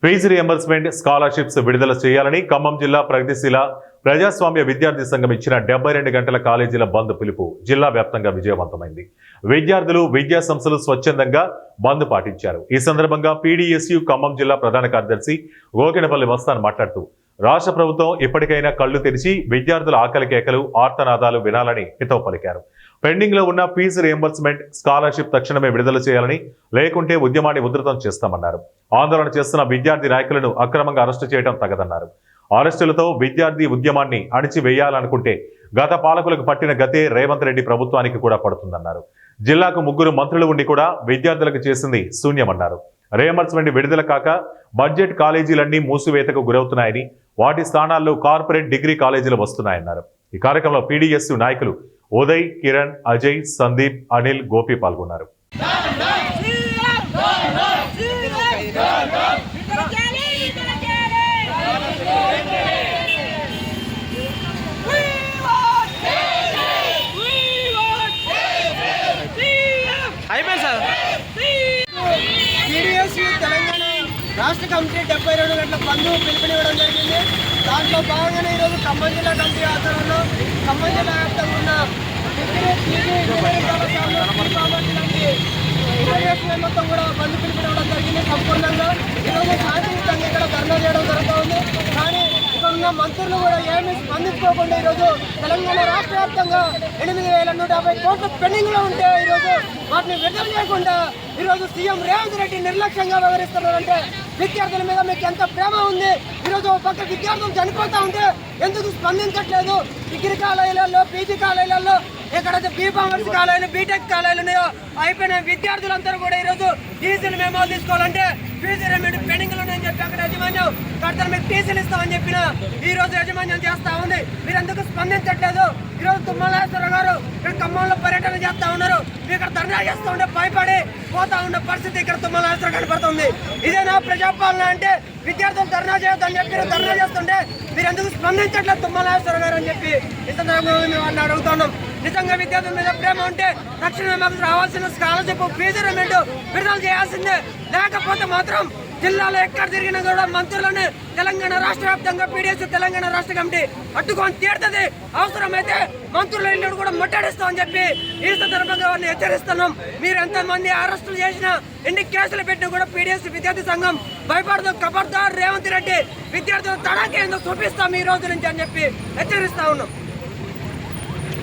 Fee reimbursement scholarships విడుదల చేయాలని ఖమ్మం జిల్లా ప్రగతిశీల ప్రజాస్వామ్య విద్యార్థి సంఘం ఇచ్చిన 72 గంటల కాలేజీల బంద్ పిలుపు జిల్లా వ్యాప్తంగా విజయవంతమైంది. విద్యార్థులు, విద్యా సంస్థలు స్వచ్ఛందంగా బంద్ పాటించారు. ఈ సందర్భంగా పీడీఎస్యు ఖమ్మం జిల్లా ప్రధాన కార్యదర్శి గోకెనపల్లి మస్తాన్ మాట్లాడుతూ రాష్ట్ర ప్రభుత్వం ఇప్పటికైనా కళ్లు తెరిచి విద్యార్థుల ఆకలి కేకలు, ఆర్తనాదాలు వినాలని హితవు పలికారు. పెండింగ్ లో ఉన్న ఫీజు రియంబర్స్మెంట్ స్కాలర్షిప్ తక్షణమే విడుదల చేయాలని, లేకుంటే ఉద్యమాన్ని ఉధృతం చేస్తామన్నారు. ఆందోళన చేస్తున్న విద్యార్థి నాయకులను అక్రమంగా అరెస్టు చేయడం తగదన్నారు. అరెస్టులతో విద్యార్థి ఉద్యమాన్ని అణిచివేయాలనుకుంటే గత పాలకులకు పట్టిన గతే రేవంత్ రెడ్డి ప్రభుత్వానికి కూడా పడుతుందన్నారు. జిల్లాకు 3 మంత్రులు ఉండి కూడా విద్యార్థులకు చేసింది శూన్యమన్నారు. రియంబర్స్మెంట్ విడుదల కాక బడ్జెట్ కాలేజీలన్నీ మూసివేతకు గురవుతున్నాయని, వాటి స్థానాల్లో కార్పొరేట్ డిగ్రీ కాలేజీలు వస్తున్నాయన్నారు. ఈ కార్యక్రమంలో పీడీఎస్యు నాయకులు ఉదయ్, కిరణ్, అజయ్, సందీప్, అనిల్, గోపి పాల్గొన్నారు. తెలంగాణ రాష్ట్ర కమిటీ 72 గంటల బంద్ పిలుపునివ్వడం జరిగింది. దాంట్లో భాగంగానే ఈరోజు ఖమ్మం జిల్లా కమిటీ ఆధ్వర్యంలో ఖమ్మం జిల్లా వ్యాప్తంగా ఉన్న మొత్తం కూడా బంద్ పిలుపునివ్వడం జరిగింది. సంపూర్ణంగా ఈరోజు శాంతియుతంగా ఇక్కడ ధర్నా చేయడం జరుగుతూ ఉంది. కానీ ఇక్కడ ఉన్న మంత్రులు కూడా ఏమీ స్పందించుకోకుండా ఈరోజు తెలంగాణ రాష్ట్ర వ్యాప్తంగా 8,150 కోట్లు పెండింగ్ లో ఉంటే ఈరోజు వాటిని విడుదల చేయకుండా ఈరోజు సీఎం రేవంత్ రెడ్డి నిర్లక్ష్యంగా వ్యవహరిస్తున్నారంటే విద్యార్థుల మీద మీకు ఎంత ప్రేమ ఉంది? ఈరోజు ఒక పక్క విద్యార్థులు చనిపోతూ ఉంటే ఎందుకు స్పందించట్లేదు? డిగ్రీ కాలేజీలలో, పీజీ కాలేజీలలో, ఎక్కడైతే బీఫార్మసీ కాలేజీలు, బీటెక్ కాలేజీలు ఉన్నాయో అయిపోయిన విద్యార్థులందరూ కూడా ఈరోజు టీసీలు మేము తీసుకోవాలంటే ఫీజు రియంబర్స్మెంట్ పెండింగ్ లో అని చెప్పి అక్కడ యాజమాన్యం కడతారు, మీకు టీసీలు ఇస్తామని చెప్పిన ఈ రోజు యాజమాన్యం చేస్తా ఉంది. మీరు ఎందుకు స్పందించట్లేదు? ఈరోజు తుమ్మల గారు ఇక్కడ ఖమ్మంలో పర్యటన చేస్తా ఉన్నారు. మీరు ఇక్కడ ధర్నా చేస్తూ ఉంటే భయపడి పోతా ఉన్న పరిస్థితి ఇక్కడ తుమ్మల కనపడుతుంది. ఇదేనా ప్రజాపాలన అంటే? విద్యార్థులు ధర్నా చేయొద్దని చెప్పి ధర్నా చేస్తుంటే మీరు ఎందుకు స్పందించట్లేదు తుమ్మల గారు అని చెప్పి ఈ సందర్భంగా మేము అడుగుతున్నాం. నిజంగా విద్యార్థుల మీద ప్రేమ ఉంటే తక్షణమే మాకు రావాల్సిన స్కాలర్షిప్, ఫీజు రియంబర్స్మెంట్ విడుదల చేయాల్సిందే. లేకపోతే మాత్రం జిల్లాలో ఎక్కడ తిరిగినా కూడా మంత్రులను తెలంగాణ రాష్ట్ర వ్యాప్తంగా పీడీఎస్ తెలంగాణ రాష్ట్ర కమిటీ అడ్డుకొని తీరుతుంది. అవసరమైతే మంత్రుల ఇల్లు కూడా ముట్టడిస్తామని చెప్పి ఈ సందర్భంగా వారిని హెచ్చరిస్తున్నాం. మీరు ఎంతమంది అరెస్టులు చేసినా, ఎన్ని కేసులు పెట్టినా కూడా పీడీఎస్ విద్యార్థి సంఘం భయపడదు. ఖబర్దార్ రేవంత్ రెడ్డి, విద్యార్థులు తడాకేందో చూపిస్తాం ఈ రోజు నుంచి అని చెప్పి హెచ్చరిస్తా ఉన్నాం.